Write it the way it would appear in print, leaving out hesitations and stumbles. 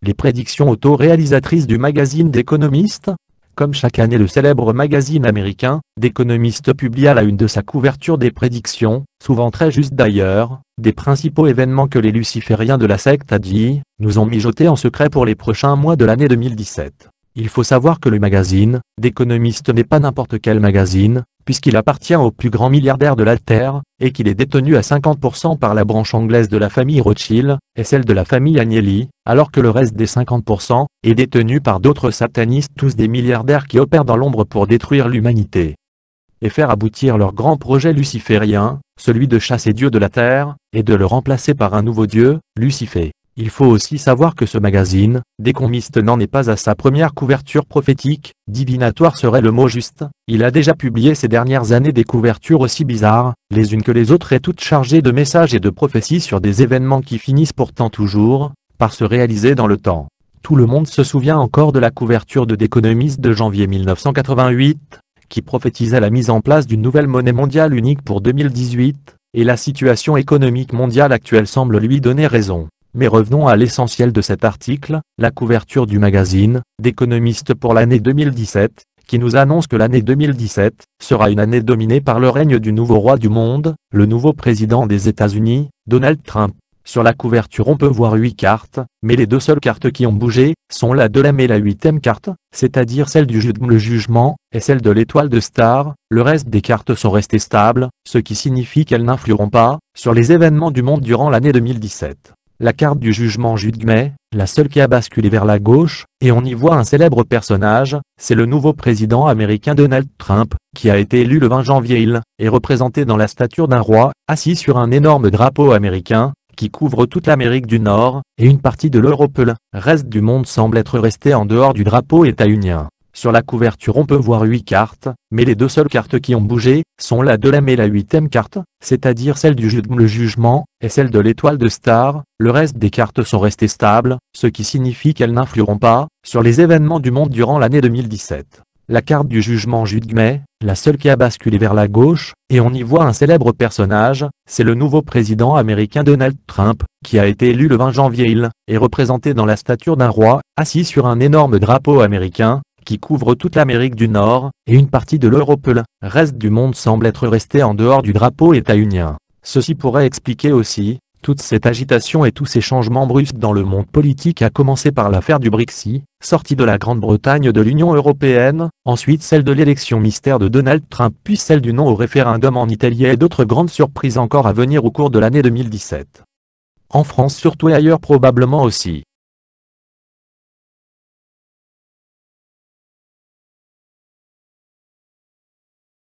les prédictions auto-réalisatrices du magazine d'Economist. Comme chaque année, le célèbre magazine américain, d'Economist publie à la une de sa couverture des prédictions, souvent très justes d'ailleurs, des principaux événements que les lucifériens de la secte Hadji nous ont mijotés en secret pour les prochains mois de l'année 2017. Il faut savoir que le magazine, d'Economist n'est pas n'importe quel magazine, puisqu'il appartient au plus grand milliardaire de la Terre, et qu'il est détenu à 50% par la branche anglaise de la famille Rothschild, et celle de la famille Agnelli, alors que le reste des 50% est détenu par d'autres satanistes, tous des milliardaires qui opèrent dans l'ombre pour détruire l'humanité et faire aboutir leur grand projet luciférien, celui de chasser Dieu de la Terre, et de le remplacer par un nouveau Dieu, Lucifer. Il faut aussi savoir que ce magazine, d'Economist, n'en est pas à sa première couverture prophétique, divinatoire serait le mot juste. Il a déjà publié ces dernières années des couvertures aussi bizarres, les unes que les autres, et toutes chargées de messages et de prophéties sur des événements qui finissent pourtant toujours par se réaliser dans le temps. Tout le monde se souvient encore de la couverture de d'Economist de janvier 1988, qui prophétisait la mise en place d'une nouvelle monnaie mondiale unique pour 2018, et la situation économique mondiale actuelle semble lui donner raison. Mais revenons à l'essentiel de cet article, la couverture du magazine, d'Economist pour l'année 2017, qui nous annonce que l'année 2017 sera une année dominée par le règne du nouveau roi du monde, le nouveau président des États-Unis, Donald Trump. Sur la couverture on peut voir 8 cartes, mais les deux seules cartes qui ont bougé sont la de l'âme et la 8e carte, c'est-à-dire celle du jugement, et celle de l'étoile de star. Le reste des cartes sont restées stables, ce qui signifie qu'elles n'influeront pas sur les événements du monde durant l'année 2017. La carte du jugement la seule qui a basculé vers la gauche, et on y voit un célèbre personnage, c'est le nouveau président américain Donald Trump, qui a été élu le 20 janvier. Il est représenté dans la stature d'un roi, assis sur un énorme drapeau américain, qui couvre toute l'Amérique du Nord, et une partie de l'Europe. Le reste du monde semble être resté en dehors du drapeau états-unien. Sur la couverture on peut voir 8 cartes, mais les deux seules cartes qui ont bougé sont la de l'âme et la 8e carte, c'est-à-dire celle du jugement, et celle de l'étoile de star. Le reste des cartes sont restées stables, ce qui signifie qu'elles n'influeront pas sur les événements du monde durant l'année 2017. La carte du jugement la seule qui a basculé vers la gauche, et on y voit un célèbre personnage, c'est le nouveau président américain Donald Trump, qui a été élu le 20 janvier. Il est représenté dans la stature d'un roi, assis sur un énorme drapeau américain, qui couvre toute l'Amérique du Nord, et une partie de l'Europe. Le reste du monde semble être resté en dehors du drapeau états-unien. Ceci pourrait expliquer aussi toute cette agitation et tous ces changements brusques dans le monde politique, à commencer par l'affaire du Brexit, sortie de la Grande-Bretagne de l'Union européenne, ensuite celle de l'élection mystère de Donald Trump, puis celle du non au référendum en Italie, et d'autres grandes surprises encore à venir au cours de l'année 2017. En France surtout, et ailleurs probablement aussi.